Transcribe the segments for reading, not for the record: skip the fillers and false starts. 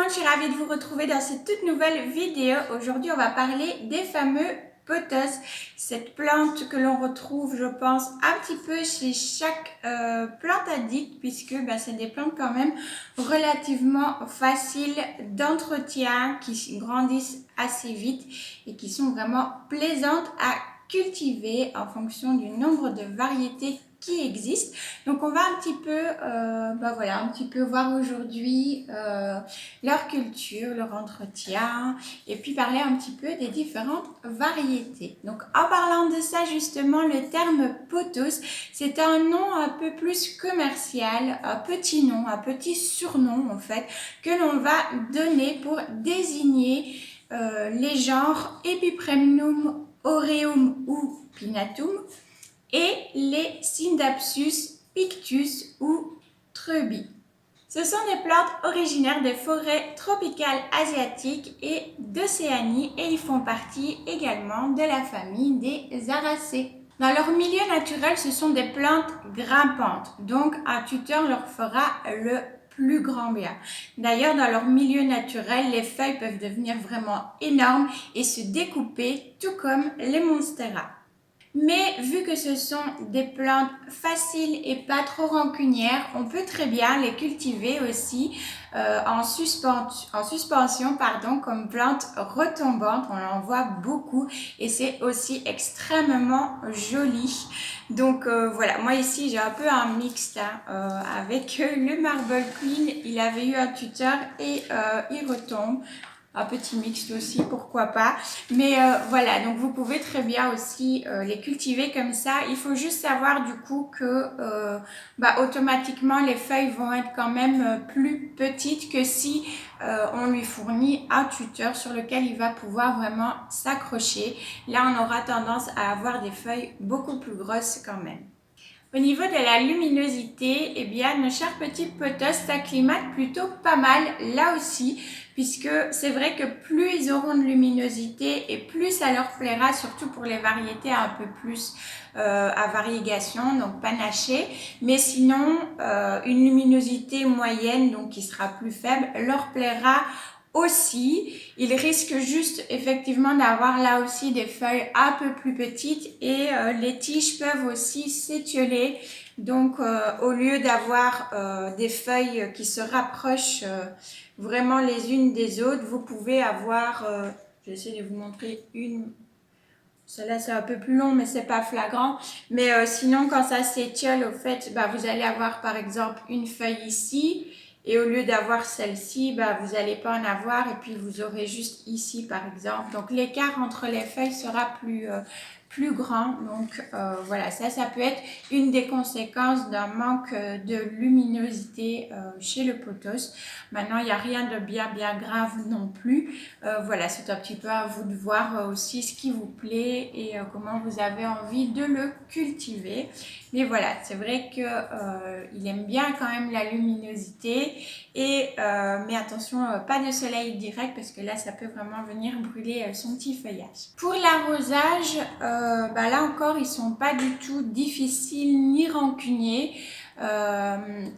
monde, je suis ravie de vous retrouver dans cette toute nouvelle vidéo. Aujourd'hui, on va parler des fameux pothos. Cette plante que l'on retrouve, je pense, un petit peu chez chaque plante addict, puisque c'est des plantes quand même relativement faciles d'entretien, qui grandissent assez vite et qui sont vraiment plaisantes à cultiver en fonction du nombre de variétés qui existent. Donc on va un petit peu, un petit peu voir aujourd'hui leur culture, leur entretien, et puis parler un petit peu des différentes variétés. Donc en parlant de ça justement, le terme pothos, c'est un nom un peu plus commercial, un petit nom, un petit surnom en fait, que l'on va donner pour désigner les genres Epipremnum aureum ou pinatum et les Scindapsus pictus ou Trebi. Ce sont des plantes originaires des forêts tropicales asiatiques et d'Océanie et ils font partie également de la famille des Aracées. Dans leur milieu naturel, ce sont des plantes grimpantes, donc un tuteur leur fera le plus grand bien. D'ailleurs, dans leur milieu naturel, les feuilles peuvent devenir vraiment énormes et se découper, tout comme les monsteras. Mais vu que ce sont des plantes faciles et pas trop rancunières, on peut très bien les cultiver aussi en suspension comme plantes retombantes. On en voit beaucoup et c'est aussi extrêmement joli. Donc voilà, moi ici j'ai un peu un mixte avec le Marble Queen. Il avait eu un tuteur et il retombe. Un petit mixte aussi, pourquoi pas. Mais voilà, donc vous pouvez très bien aussi les cultiver comme ça. Il faut juste savoir du coup que automatiquement les feuilles vont être quand même plus petites que si on lui fournit un tuteur sur lequel il va pouvoir vraiment s'accrocher. Là, on aura tendance à avoir des feuilles beaucoup plus grosses quand même. Au niveau de la luminosité, eh bien, nos chers petits pothos s'acclimatent plutôt pas mal là aussi, puisque c'est vrai que plus ils auront de luminosité et plus ça leur plaira, surtout pour les variétés un peu plus à variegation, donc panachées. Mais sinon, une luminosité moyenne, donc qui sera plus faible, leur plaira aussi. Ils risquent juste effectivement d'avoir là aussi des feuilles un peu plus petites et les tiges peuvent aussi s'étioler. Donc au lieu d'avoir des feuilles qui se rapprochent vraiment les unes des autres, vous pouvez avoir, je vais essayer de vous montrer une. Celle-là, c'est un peu plus long, mais c'est pas flagrant. Mais sinon, quand ça s'étiole, au fait, vous allez avoir par exemple une feuille ici. Et au lieu d'avoir celle-ci, vous n'allez pas en avoir. Et puis, vous aurez juste ici, par exemple. Donc, l'écart entre les feuilles sera plus grand. Donc, voilà, ça peut être une des conséquences d'un manque de luminosité chez le pothos. Maintenant, il n'y a rien de bien grave non plus. Voilà, c'est un petit peu à vous de voir aussi ce qui vous plaît et comment vous avez envie de le cultiver. Mais voilà, c'est vrai que il aime bien quand même la luminosité et mais attention, pas de soleil direct parce que là, ça peut vraiment venir brûler son petit feuillage. Pour l'arrosage, là encore, ils sont pas du tout difficiles ni rancuniers.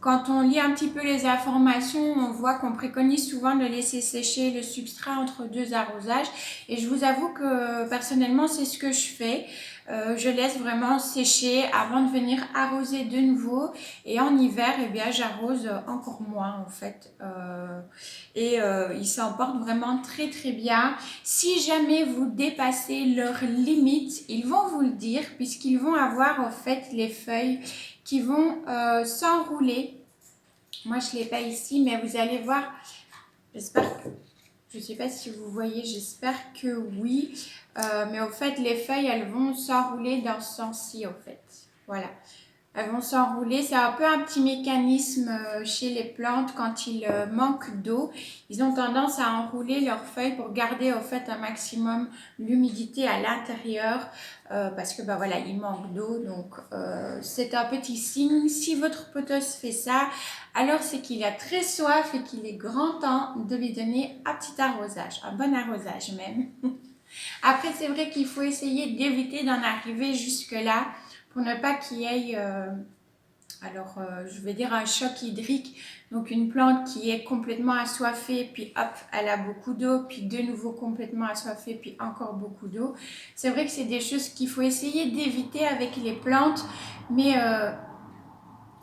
Quand on lit un petit peu les informations, on voit qu'on préconise souvent de laisser sécher le substrat entre deux arrosages et je vous avoue que personnellement c'est ce que je fais. Je laisse vraiment sécher avant de venir arroser de nouveau et en hiver j'arrose encore moins en fait ils s'emportent vraiment très bien. Si jamais vous dépassez leurs limites, ils vont vous le dire puisqu'ils vont avoir en fait les feuilles qui vont s'enrouler. Moi je ne l'ai pas ici mais vous allez voir, j'espère que je ne sais pas si vous voyez, j'espère que oui. Mais au fait, les feuilles, elles vont s'enrouler dans ce sens-ci, au fait. Voilà. Elles vont s'enrouler. C'est un peu un petit mécanisme chez les plantes quand ils manquent d'eau. Ils ont tendance à enrouler leurs feuilles pour garder au fait un maximum l'humidité à l'intérieur parce que voilà, il manque d'eau. Donc c'est un petit signe. Si votre pothos fait ça, alors c'est qu'il a très soif et qu'il est grand temps de lui donner un petit arrosage, un bon arrosage même. Après, c'est vrai qu'il faut essayer d'éviter d'en arriver jusque-là pour ne pas qu'il y ait je vais dire un choc hydrique, donc une plante qui est complètement assoiffée, puis hop, elle a beaucoup d'eau, puis de nouveau complètement assoiffée, puis encore beaucoup d'eau. C'est vrai que c'est des choses qu'il faut essayer d'éviter avec les plantes, mais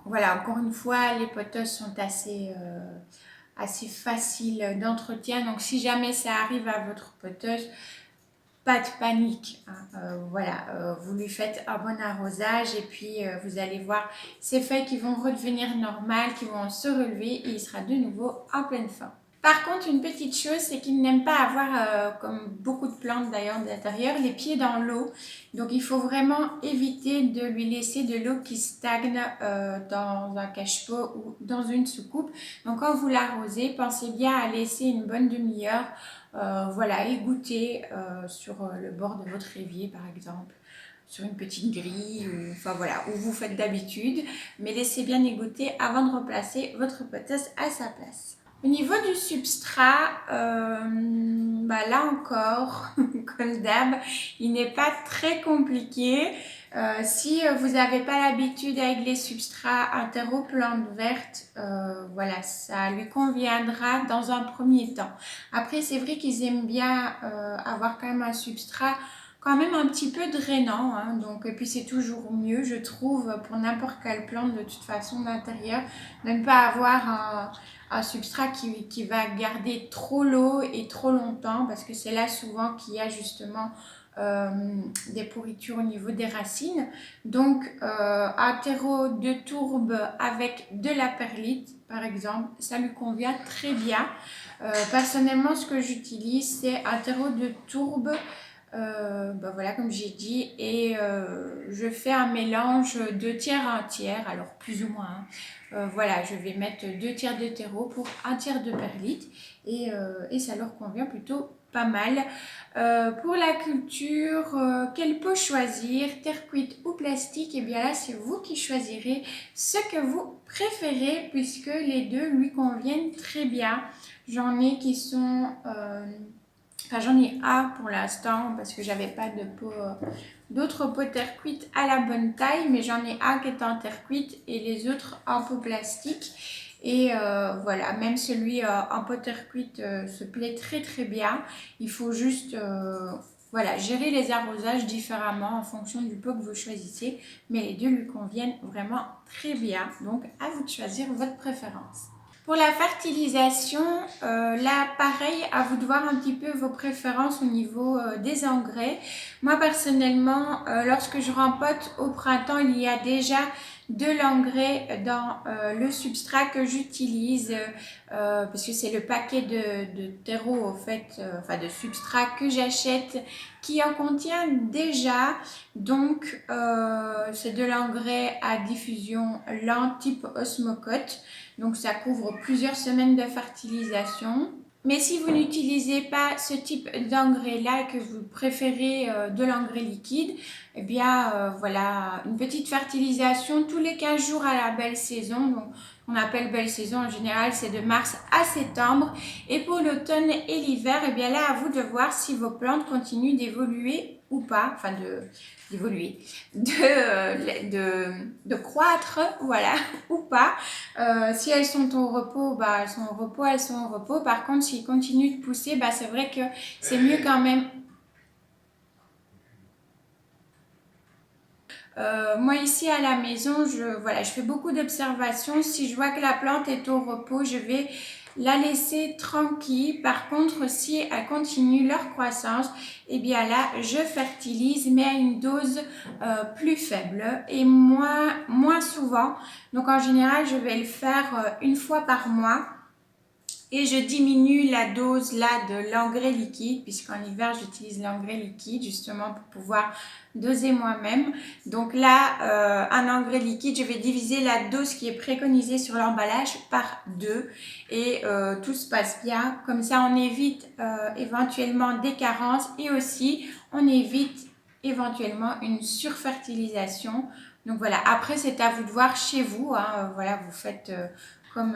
voilà, encore une fois, les pothos sont assez faciles d'entretien, donc si jamais ça arrive à votre pothos, pas de panique, hein. Voilà, vous lui faites un bon arrosage et puis vous allez voir ces feuilles qui vont redevenir normales, qui vont se relever et il sera de nouveau en pleine forme. Par contre, une petite chose, c'est qu'il n'aime pas avoir, comme beaucoup de plantes d'ailleurs d'intérieur, les pieds dans l'eau. Donc il faut vraiment éviter de lui laisser de l'eau qui stagne dans un cache-pot ou dans une soucoupe. Donc quand vous l'arrosez, pensez bien à laisser une bonne demi-heure, voilà, égoutter sur le bord de votre évier par exemple, sur une petite grille, ou, enfin voilà, où vous faites d'habitude, mais laissez bien égoutter avant de replacer votre potasse à sa place. Au niveau du substrat, là encore, comme d'hab, il n'est pas très compliqué. Si vous n'avez pas l'habitude avec les substrats un terreau plante verte, voilà, ça lui conviendra dans un premier temps. Après, c'est vrai qu'ils aiment bien avoir quand même un substrat quand même un petit peu drainant, hein, donc, et puis c'est toujours mieux, je trouve, pour n'importe quelle plante de toute façon d'intérieur, de ne pas avoir un substrat qui va garder trop l'eau et trop longtemps, parce que c'est là souvent qu'il y a justement des pourritures au niveau des racines. Donc un terreau de tourbe avec de la perlite par exemple, ça lui convient très bien. Personnellement, ce que j'utilise, c'est un terreau de tourbe, voilà, comme j'ai dit, et je fais un mélange 2 tiers à 1 tiers, alors plus ou moins, hein. Voilà, je vais mettre 2 tiers de terreau pour 1 tiers de perlite, et ça leur convient plutôt pas mal. Pour la culture, quel pot choisir, terre cuite ou plastique? Et bien là, c'est vous qui choisirez ce que vous préférez, puisque les deux lui conviennent très bien. J'en ai qui sont... Enfin, j'en ai un pour l'instant parce que j'avais pas de pot, d'autres pots terre cuite à la bonne taille, mais j'en ai un qui est en terre cuite et les autres en pot plastique. Et voilà, même celui en pot terre cuite se plaît très très bien. Il faut juste voilà, gérer les arrosages différemment en fonction du pot que vous choisissez, mais les deux lui conviennent vraiment très bien. Donc à vous de choisir votre préférence. Pour la fertilisation, là pareil, à vous de voir un petit peu vos préférences au niveau des engrais. Moi personnellement, lorsque je rempote au printemps, il y a déjà de l'engrais dans le substrat que j'utilise, parce que c'est le paquet de terreau en fait, enfin de substrat que j'achète qui en contient déjà. Donc c'est de l'engrais à diffusion lente type osmocote. Donc ça couvre plusieurs semaines de fertilisation. Mais si vous n'utilisez pas ce type d'engrais là et que vous préférez de l'engrais liquide, eh bien voilà, une petite fertilisation tous les 15 jours à la belle saison. Donc on appelle belle saison en général, c'est de mars à septembre. Et pour l'automne et l'hiver, eh bien là à vous de voir si vos plantes continuent d'évoluer ou pas, enfin d'évoluer, de croître, voilà, ou pas. Si elles sont au repos, elles sont au repos, elles sont au repos. Par contre, s'ils continuent de pousser, c'est vrai que c'est mieux quand même. Moi ici à la maison, je fais beaucoup d'observations. Si je vois que la plante est au repos, je vais la laisser tranquille. Par contre, si elle continue leur croissance, et bien là, je fertilise, mais à une dose plus faible et moins souvent. Donc en général, je vais le faire une fois par mois. Et je diminue la dose là de l'engrais liquide, puisqu'en hiver j'utilise l'engrais liquide justement pour pouvoir doser moi-même. Donc là, un engrais liquide, je vais diviser la dose qui est préconisée sur l'emballage par 2 et tout se passe bien. Comme ça, on évite éventuellement des carences et aussi on évite éventuellement une surfertilisation. Donc voilà, après c'est à vous de voir chez vous, hein, voilà, vous faites comme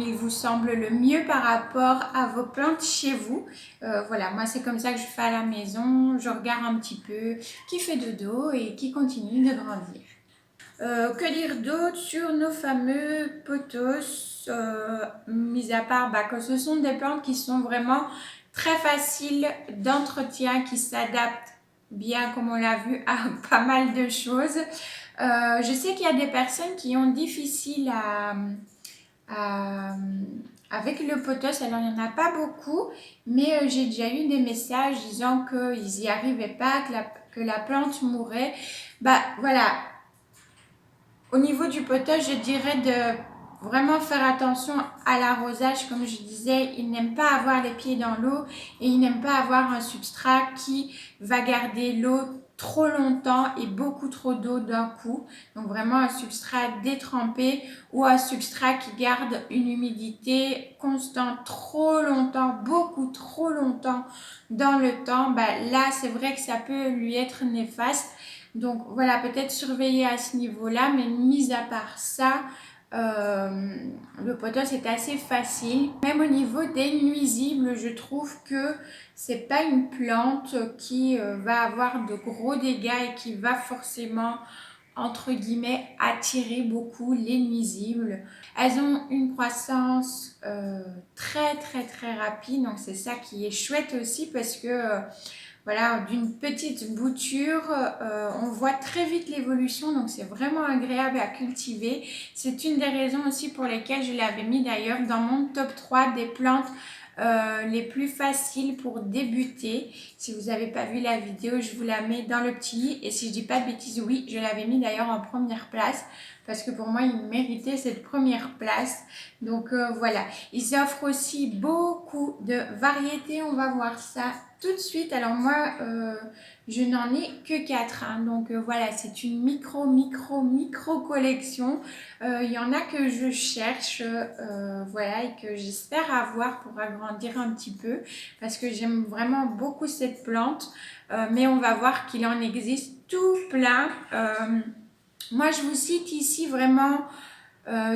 il vous semble le mieux par rapport à vos plantes chez vous. Voilà, moi c'est comme ça que je fais à la maison. Je regarde un petit peu qui fait dodo et qui continue de grandir. Que dire d'autre sur nos fameux pothos, mis à part que ce sont des plantes qui sont vraiment très faciles d'entretien, qui s'adaptent bien, comme on l'a vu, à pas mal de choses. Je sais qu'il y a des personnes qui ont difficile à- avec le pothos. Alors, il n'y en a pas beaucoup, mais j'ai déjà eu des messages disant qu'ils n'y arrivaient pas, que la plante mourait. Voilà, au niveau du potage, je dirais de vraiment faire attention à l'arrosage. Comme je disais, il n'aime pas avoir les pieds dans l'eau et il n'aime pas avoir un substrat qui va garder l'eau trop longtemps et beaucoup trop d'eau d'un coup. Donc vraiment un substrat détrempé ou un substrat qui garde une humidité constante trop longtemps, beaucoup trop longtemps dans le temps. Là, c'est vrai que ça peut lui être néfaste. Donc voilà, peut-être surveiller à ce niveau-là, mais mis à part ça, le pothos est assez facile. Même au niveau des nuisibles, je trouve que c'est pas une plante qui va avoir de gros dégâts et qui va forcément, entre guillemets, attirer beaucoup les nuisibles. Elles ont une croissance très très très rapide, donc c'est ça qui est chouette aussi parce que voilà, d'une petite bouture, on voit très vite l'évolution, donc c'est vraiment agréable à cultiver. C'est une des raisons aussi pour lesquelles je l'avais mis d'ailleurs dans mon top 3 des plantes les plus faciles pour débuter. Si vous n'avez pas vu la vidéo, je vous la mets dans le petit. Et si je dis pas de bêtises, oui, je l'avais mis d'ailleurs en première place parce que pour moi, il méritait cette première place. Donc voilà, ils offrent aussi beaucoup de variétés. On va voir ça tout de suite. Alors moi, je n'en ai que 4. Donc voilà, c'est une micro collection. Il y en a que je cherche, voilà, et que j'espère avoir pour agrandir un petit peu parce que j'aime vraiment beaucoup cette plante. Mais on va voir qu'il en existe tout plein. Moi, je vous cite ici vraiment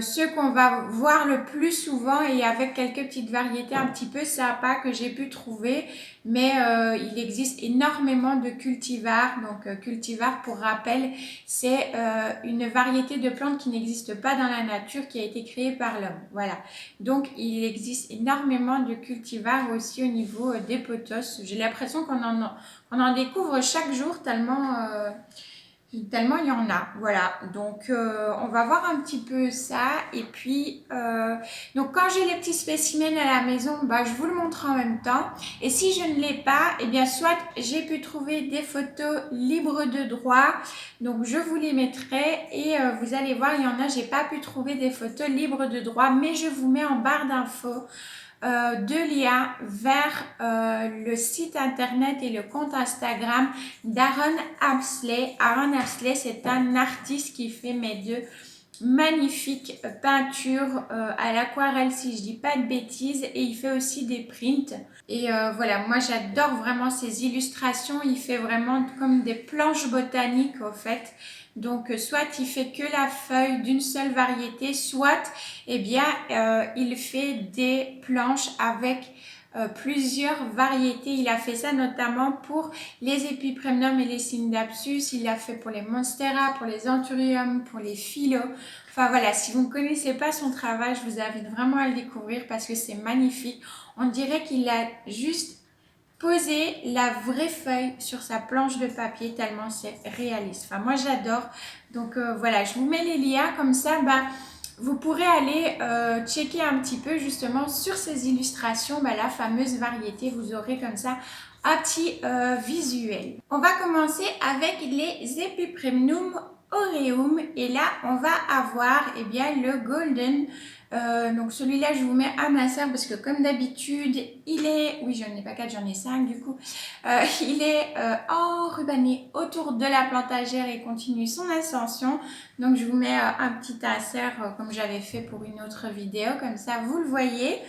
ceux qu'on va voir le plus souvent et avec quelques petites variétés un petit peu sympas que j'ai pu trouver. Mais il existe énormément de cultivars. Donc cultivar, pour rappel, c'est une variété de plantes qui n'existe pas dans la nature, qui a été créée par l'homme. Voilà. Donc il existe énormément de cultivars aussi au niveau des pothos. J'ai l'impression qu'on en découvre chaque jour tellement il y en a, voilà. Donc on va voir un petit peu ça. Et puis donc quand j'ai les petits spécimens à la maison, je vous le montre en même temps. Et si je ne l'ai pas, eh bien soit j'ai pu trouver des photos libres de droit, donc je vous les mettrai. Et vous allez voir, il y en a, j'ai pas pu trouver des photos libres de droit, mais je vous mets en barre d'infos deux liens vers le site internet et le compte Instagram d'Aaron Apsley. Aaron Apsley, c'est un artiste qui fait de magnifiques peintures à l'aquarelle, si je dis pas de bêtises, et il fait aussi des prints. Et voilà, moi j'adore vraiment ses illustrations. Il fait vraiment comme des planches botaniques au fait. Donc soit il fait que la feuille d'une seule variété, soit il fait des planches avec plusieurs variétés. Il a fait ça notamment pour les Epipremnum et les Scindapsus. Il l'a fait pour les Monstera, pour les Anthurium, pour les Philo. Enfin voilà, si vous ne connaissez pas son travail, je vous invite vraiment à le découvrir parce que c'est magnifique. On dirait qu'il a juste poser la vraie feuille sur sa planche de papier tellement c'est réaliste. Enfin, moi j'adore. Donc voilà, je vous mets les liens comme ça. Vous pourrez aller checker un petit peu justement sur ces illustrations la fameuse variété. Vous aurez comme ça un petit visuel. On va commencer avec les Epipremnum aureum et là on va avoir le golden. Donc celui-là je vous mets à ma sœur parce que comme d'habitude il est, oui j'en ai pas 4, j'en ai 5 du coup, il est enrubanné autour de la plantagère et continue son ascension. Donc je vous mets un petit insert comme j'avais fait pour une autre vidéo, comme ça vous le voyez.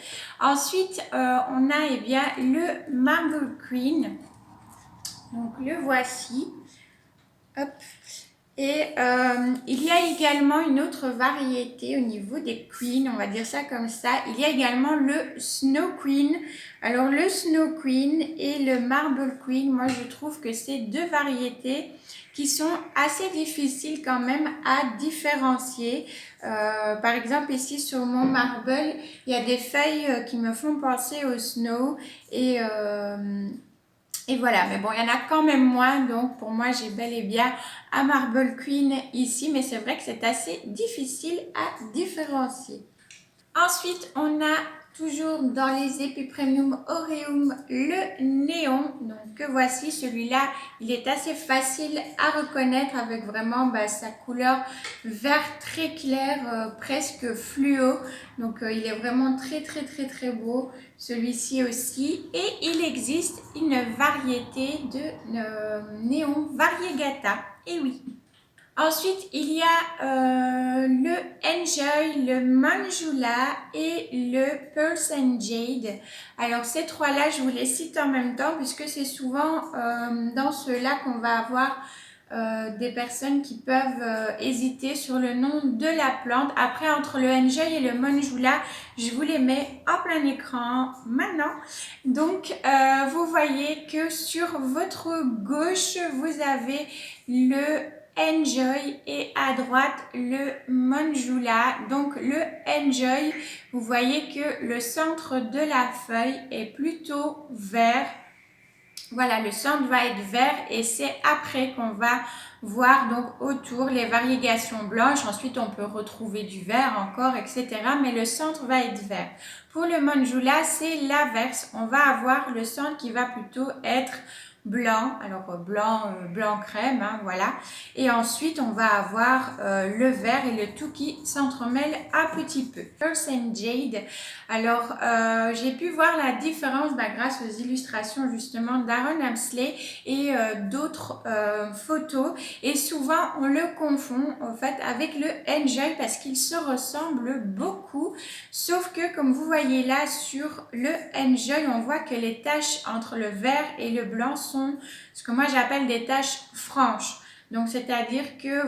Ensuite on a le Marble Queen, donc le voici. Hop. Et il y a également une autre variété au niveau des queens, on va dire ça comme ça. Il y a également le Snow Queen. Alors le Snow Queen et le Marble Queen, moi je trouve que c'est deux variétés qui sont assez difficiles quand même à différencier. Par exemple ici sur mon marble, il y a des feuilles qui me font penser au snow et voilà, mais bon, il y en a quand même moins, donc pour moi, j'ai bel et bien un Marble Queen ici, mais c'est vrai que c'est assez difficile à différencier. Ensuite, on a toujours dans les Epipremium Aureum le néon. Donc que voici, celui-là, il est assez facile à reconnaître avec vraiment sa couleur vert très clair, presque fluo. Donc il est vraiment très beau. Celui-ci aussi. Et il existe une variété de néon variegata. Et oui. Ensuite, il y a le Enjoy, le Manjula et le Pearls and Jade. Alors, ces trois-là, je vous les cite en même temps puisque c'est souvent dans ceux-là qu'on va avoir des personnes qui peuvent hésiter sur le nom de la plante. Après, entre le Enjoy et le Manjula, je vous les mets en plein écran maintenant. Donc, vous voyez que sur votre gauche, vous avez le Enjoy et à droite le Manjula. Donc le Enjoy, vous voyez que le centre de la feuille est plutôt vert. Voilà, le centre va être vert et c'est après qu'on va voir donc autour les variégations blanches. Ensuite, on peut retrouver du vert encore, etc. Mais le centre va être vert. Pour le Manjula, c'est l'inverse. On va avoir le centre qui va plutôt être blanc, alors blanc crème, hein, voilà. Et ensuite, on va avoir le vert et le tout qui s'entremêle un petit peu. Pearls and Jade. Alors, j'ai pu voir la différence grâce aux illustrations justement d'Aaron Apsley et d'autres photos. Et souvent, on le confond en fait avec le Enjoy parce qu'ils se ressemblent beaucoup. Sauf que, comme vous voyez là sur le Enjoy, on voit que les taches entre le vert et le blanc sont ce que moi j'appelle des taches franches. Donc, c'est-à-dire que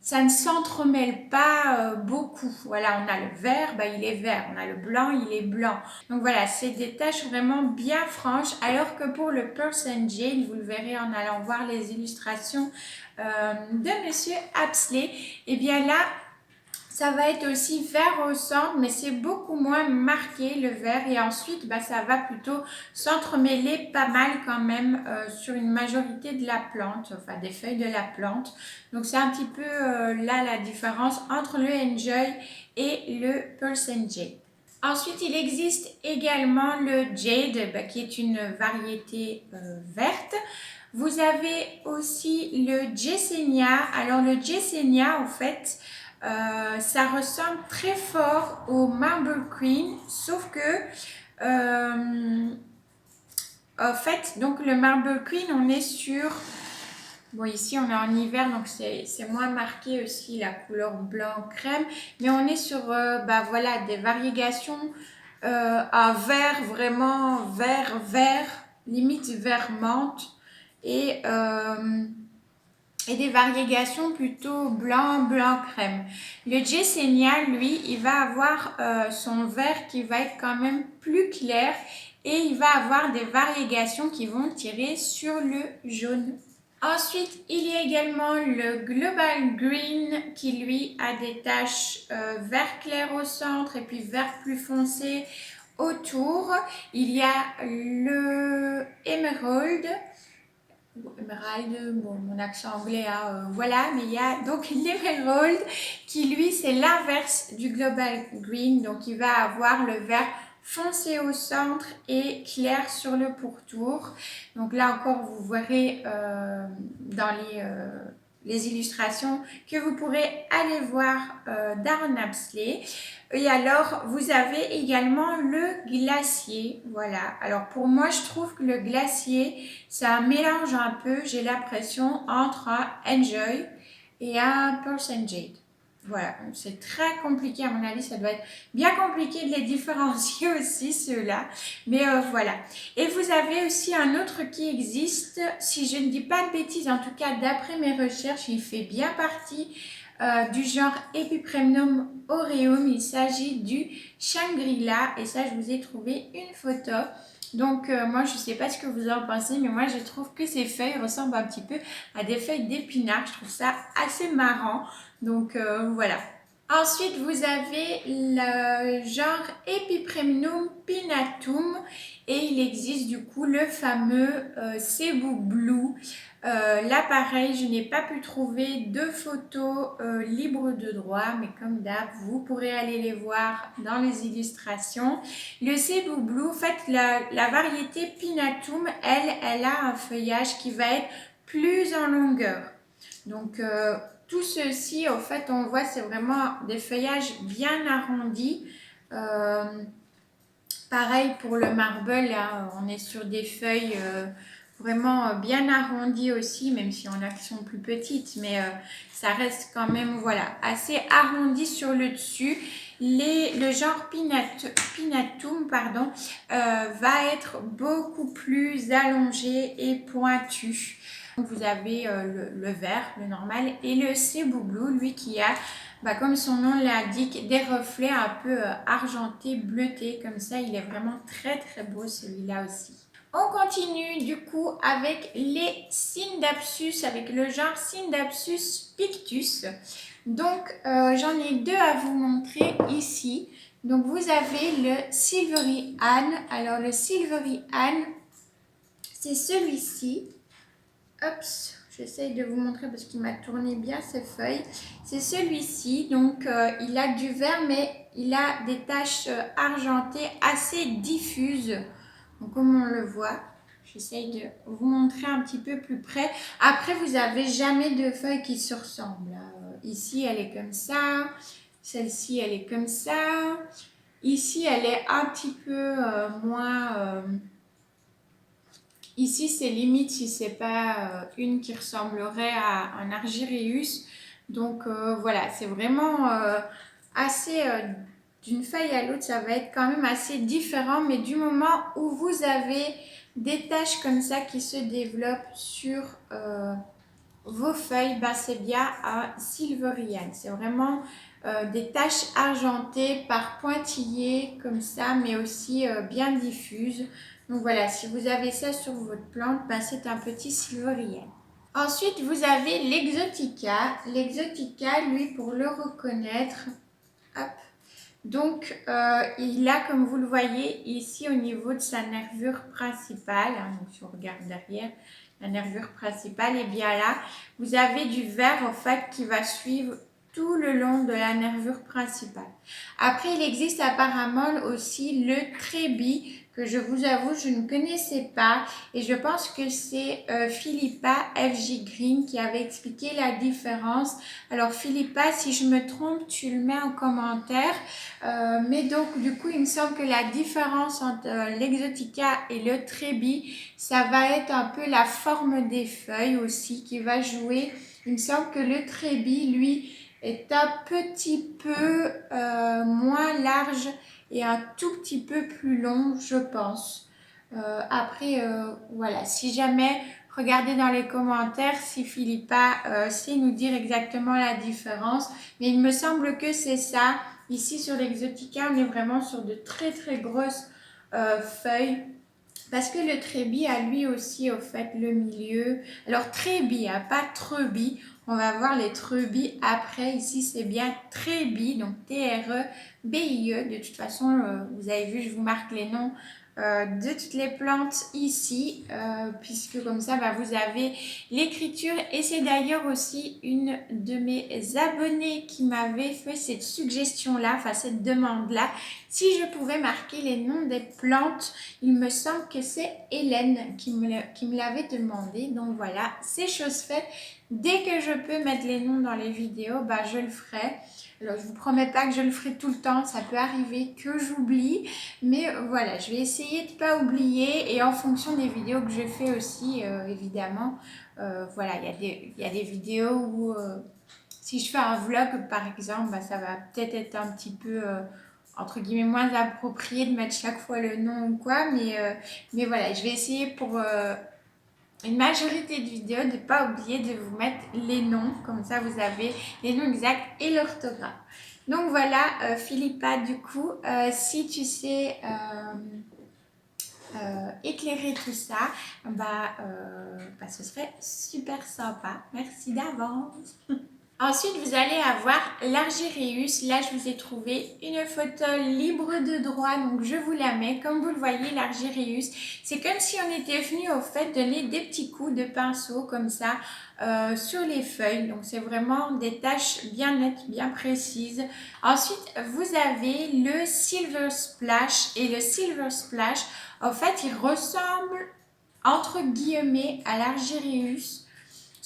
ça ne s'entremêle pas beaucoup. Voilà, on a le vert, il est vert. On a le blanc, il est blanc. Donc voilà, c'est des taches vraiment bien franches. Alors que pour le Pearls and Jade, vous le verrez en allant voir les illustrations de Monsieur Apsley, et bien là, ça va être aussi vert au centre, mais c'est beaucoup moins marqué le vert. Et ensuite, ça va plutôt s'entremêler pas mal quand même sur une majorité de la plante, enfin des feuilles de la plante. Donc c'est un petit peu là la différence entre le Enjoy et le Pearls and Jade. Ensuite, il existe également le Jade, qui est une variété verte. Vous avez aussi le Jessenia. Alors le Jessenia, en fait, ça ressemble très fort au Marble Queen, sauf que en fait, donc le Marble Queen, on est sur... Bon, ici, on est en hiver, donc c'est moins marqué aussi la couleur blanc crème. Mais on est sur voilà, des variégations à vert, vraiment vert, limite vert menthe. Et des variégations plutôt blanc crème. Le Jessenia, lui, il va avoir son vert qui va être quand même plus clair et il va avoir des variégations qui vont tirer sur le jaune. Ensuite, il y a également le Global Green qui lui a des taches vert clair au centre et puis vert plus foncé autour. Il y a le Emerald. Emerald, bon, mon accent anglais, hein, voilà, mais il y a donc l'Emerald qui lui c'est l'inverse du Global Green, donc il va avoir le vert foncé au centre et clair sur le pourtour. Donc là encore vous verrez dans les illustrations que vous pourrez aller voir d'Aaron Apsley. Et alors, vous avez également le glacier. Voilà. Alors, pour moi, je trouve que le glacier, c'est un mélange un peu, j'ai l'impression, entre un Enjoy et un Pearls and Jade. Voilà, c'est très compliqué à mon avis, ça doit être bien compliqué de les différencier aussi ceux-là. Mais voilà. Et vous avez aussi un autre qui existe, si je ne dis pas de bêtises, en tout cas d'après mes recherches, il fait bien partie du genre Epipremnum aureum. Il s'agit du Shangri-La et ça je vous ai trouvé une photo. Donc moi je ne sais pas ce que vous en pensez, mais moi je trouve que ces feuilles ressemblent un petit peu à des feuilles d'épinards. Je trouve ça assez marrant. Donc voilà. Ensuite, vous avez le genre Epipremnum pinnatum et il existe du coup le fameux Cebu Blue. Là, pareil, je n'ai pas pu trouver de photos libres de droit, mais comme d'hab, vous pourrez aller les voir dans les illustrations. Le Cebu Blue, en fait, la variété pinnatum, elle a un feuillage qui va être plus en longueur. Donc, tout ceci, en fait, on voit, c'est vraiment des feuillages bien arrondis. Pareil pour le marble, là, on est sur des feuilles vraiment bien arrondies aussi, même si on a qui sont plus petites, mais ça reste quand même, voilà, assez arrondi sur le dessus. Le genre pinnatum, pardon, va être beaucoup plus allongé et pointu. Vous avez le vert, le normal, et le Cebu Blue, lui qui a, comme son nom l'indique, des reflets un peu argentés, bleutés, comme ça. Il est vraiment très très beau celui-là aussi. On continue du coup avec les Scindapsus, avec le genre Scindapsus pictus. Donc j'en ai deux à vous montrer ici. Donc vous avez le Silvery Anne. Alors le Silvery Anne, c'est celui-ci. Hop, j'essaye de vous montrer parce qu'il m'a tourné bien ses feuilles. C'est celui-ci, donc il a du vert mais il a des taches argentées assez diffuses. Donc comme on le voit, j'essaye de vous montrer un petit peu plus près. Après, vous n'avez jamais de feuilles qui se ressemblent. Ici, elle est comme ça. Celle-ci, elle est comme ça. Ici, elle est un petit peu moins... Ici, c'est limite si c'est pas une qui ressemblerait à un Argyreus. Donc voilà, c'est vraiment assez... d'une feuille à l'autre, ça va être quand même assez différent. Mais du moment où vous avez des taches comme ça qui se développent sur vos feuilles, c'est bien un Silverian. C'est vraiment des taches argentées par pointillés comme ça, mais aussi bien diffuses. Donc voilà, si vous avez ça sur votre plante, c'est un petit Silverian. Ensuite, vous avez l'Exotica. L'Exotica, lui, pour le reconnaître, hop. Donc, il a, comme vous le voyez, ici au niveau de sa nervure principale, donc si on regarde derrière, la nervure principale, et bien là, vous avez du vert en fait qui va suivre tout le long de la nervure principale. Après, il existe apparemment aussi le trébi que je vous avoue, je ne connaissais pas et je pense que c'est Philippa FJ Green qui avait expliqué la différence. Alors Philippa, si je me trompe, tu le mets en commentaire. Mais donc, du coup, il me semble que la différence entre l'Exotica et le trébi, ça va être un peu la forme des feuilles aussi qui va jouer. Il me semble que le trébi, lui, est un petit peu moins large et un tout petit peu plus long, je pense. Après, voilà, si jamais, regardez dans les commentaires si Philippa sait nous dire exactement la différence. Mais il me semble que c'est ça. Ici, sur l'Exotica, on est vraiment sur de très très grosses feuilles. Parce que le trébi a lui aussi, au fait, le milieu. Alors, trébi, pas trebi. On va voir les trebis après. Ici, c'est bien trébi, donc T-R-E-B-I-E. De toute façon, vous avez vu, je vous marque les noms de toutes les plantes ici, puisque comme ça, vous avez l'écriture. Et c'est d'ailleurs aussi une de mes abonnées qui m'avait fait cette suggestion-là, enfin cette demande-là. Si je pouvais marquer les noms des plantes, il me semble que c'est Hélène qui me l'avait demandé. Donc voilà, c'est chose faite. Dès que je peux mettre les noms dans les vidéos, je le ferai. Alors, je ne vous promets pas que je le ferai tout le temps, ça peut arriver que j'oublie, mais voilà, je vais essayer de ne pas oublier et en fonction des vidéos que je fais aussi, évidemment, voilà, il y a des vidéos où si je fais un vlog par exemple, bah, ça va peut-être être un petit peu entre guillemets moins approprié de mettre chaque fois le nom ou quoi, mais voilà, je vais essayer pour une majorité de vidéos de ne pas oublier de vous mettre les noms, comme ça vous avez les noms exacts et l'orthographe. Donc voilà, Philippa, du coup, si tu sais éclairer tout ça, bah, ce serait super sympa. Merci d'avance. Ensuite, vous allez avoir l'Argyréus. Là, je vous ai trouvé une photo libre de droit, donc je vous la mets. Comme vous le voyez, l'Argyréus, c'est comme si on était venu au fait donner des petits coups de pinceau comme ça sur les feuilles. Donc, c'est vraiment des taches bien nettes, bien précises. Ensuite, vous avez le Silver Splash. Et le Silver Splash, en fait, il ressemble entre guillemets à l'Argyréus.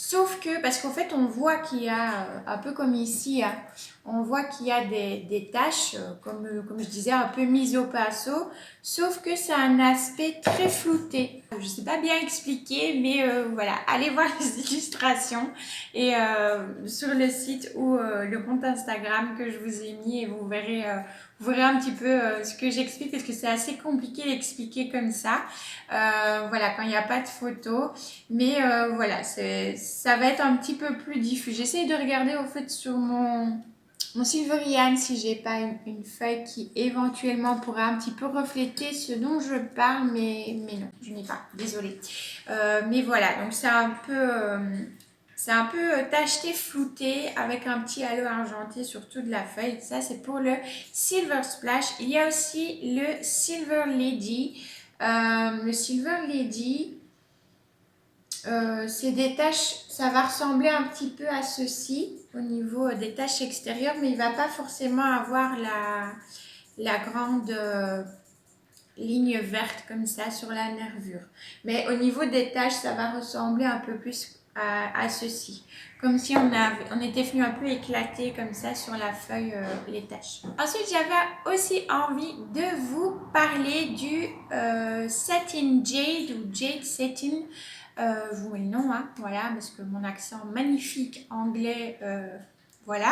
Sauf que, parce qu'en fait, on voit qu'il y a, un peu comme ici, hein, on voit qu'il y a des taches, comme je disais, un peu mises au pinceau, sauf que ça a un aspect très flouté. Je ne sais pas bien expliquer, mais voilà, allez voir les illustrations et sur le site ou le compte Instagram que je vous ai mis et vous verrez un petit peu ce que j'explique parce que c'est assez compliqué d'expliquer comme ça. Voilà, quand il n'y a pas de photo. Mais voilà, ça va être un petit peu plus diffus. J'essaye de regarder au fait sur mon Silverian si j'ai pas une feuille qui éventuellement pourrait un petit peu refléter ce dont je parle, mais non, je n'ai pas, désolée. Mais voilà, donc c'est un peu tacheté, flouté avec un petit halo argenté sur toute la feuille. Ça, c'est pour le Silver Splash. Il y a aussi le Silver Lady. Le Silver Lady, c'est des taches, ça va ressembler un petit peu à ceci au niveau des taches extérieures, mais il ne va pas forcément avoir la grande ligne verte comme ça sur la nervure. Mais au niveau des taches, ça va ressembler un peu plus à ceci. Comme si on était venu un peu éclater comme ça sur la feuille les taches. Ensuite, j'avais aussi envie de vous parler du Satin Jade ou Jade Satin. Je vous mets le nom, hein, voilà, parce que mon accent magnifique anglais, voilà.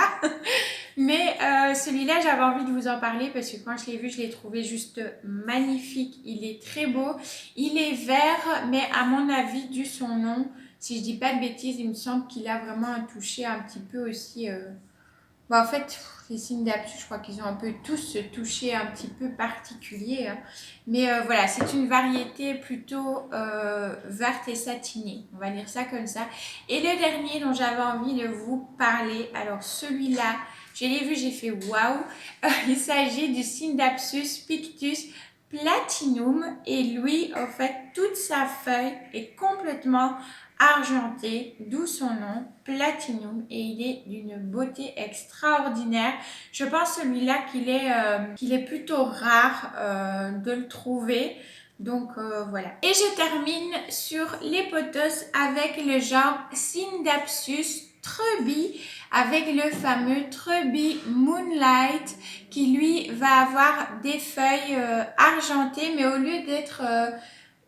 Mais celui-là, j'avais envie de vous en parler parce que quand je l'ai vu, je l'ai trouvé juste magnifique. Il est très beau. Il est vert, mais à mon avis, dû son nom, si je dis pas de bêtises, il me semble qu'il a vraiment un toucher un petit peu aussi... en fait, les signes d'Apsus, je crois qu'ils ont un peu tous ce toucher un petit peu particulier. Hein. Mais voilà, c'est une variété plutôt verte et satinée. On va dire ça comme ça. Et le dernier dont j'avais envie de vous parler, alors celui-là, je l'ai vu, j'ai fait waouh. Il s'agit du signe d'Apsus Pictus Platinum. Et lui, en fait, toute sa feuille est complètement argenté, d'où son nom, Platinum, et il est d'une beauté extraordinaire. Je pense celui-là qu'il est plutôt rare de le trouver. Donc voilà. Et je termine sur les potos avec le genre Scindapsus Treuby, avec le fameux Treuby Moonlight qui lui va avoir des feuilles argentées, mais au lieu d'être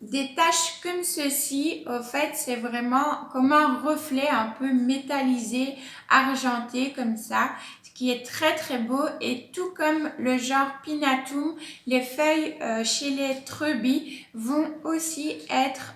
des taches comme ceci, au fait, c'est vraiment comme un reflet un peu métallisé, argenté comme ça, ce qui est très très beau. Et tout comme le genre Pinatum, les feuilles chez les Treuby vont aussi être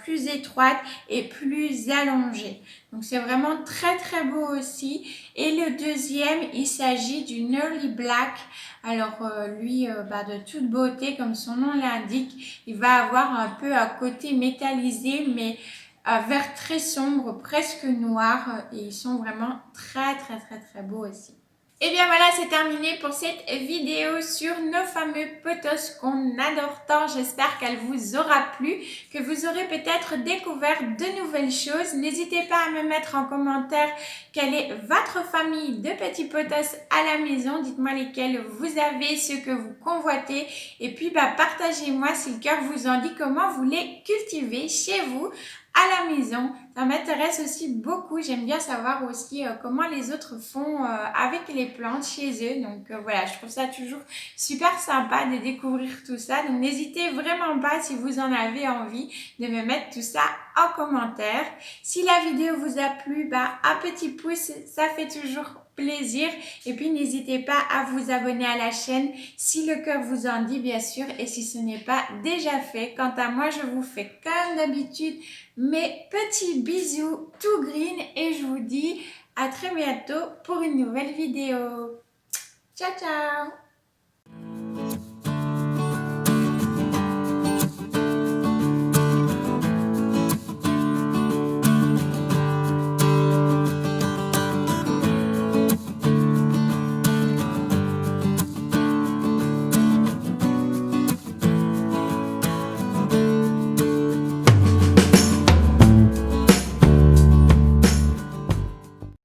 plus étroites et plus allongées. Donc c'est vraiment très très beau aussi. Et le deuxième, il s'agit du Early Black. Alors lui, de toute beauté, comme son nom l'indique, il va avoir un peu un côté métallisé, mais un vert très sombre, presque noir. Et ils sont vraiment très très très très beaux aussi. Et bien voilà, c'est terminé pour cette vidéo sur nos fameux potos qu'on adore tant. J'espère qu'elle vous aura plu, que vous aurez peut-être découvert de nouvelles choses. N'hésitez pas à me mettre en commentaire quelle est votre famille de petits potos à la maison. Dites-moi lesquels vous avez, ceux que vous convoitez. Et puis partagez-moi si le cœur vous en dit comment vous les cultivez chez vous. à la maison. Ça m'intéresse aussi beaucoup. J'aime bien savoir aussi comment les autres font avec les plantes chez eux. Donc voilà, je trouve ça toujours super sympa de découvrir tout ça. Donc n'hésitez vraiment pas si vous en avez envie de me mettre tout ça en commentaire. Si la vidéo vous a plu, bah, un petit pouce, ça fait toujours plaisir. Et puis n'hésitez pas à vous abonner à la chaîne si le cœur vous en dit bien sûr et si ce n'est pas déjà fait. Quant à moi, je vous fais comme d'habitude mes petits bisous tout green et je vous dis à très bientôt pour une nouvelle vidéo. Ciao ciao!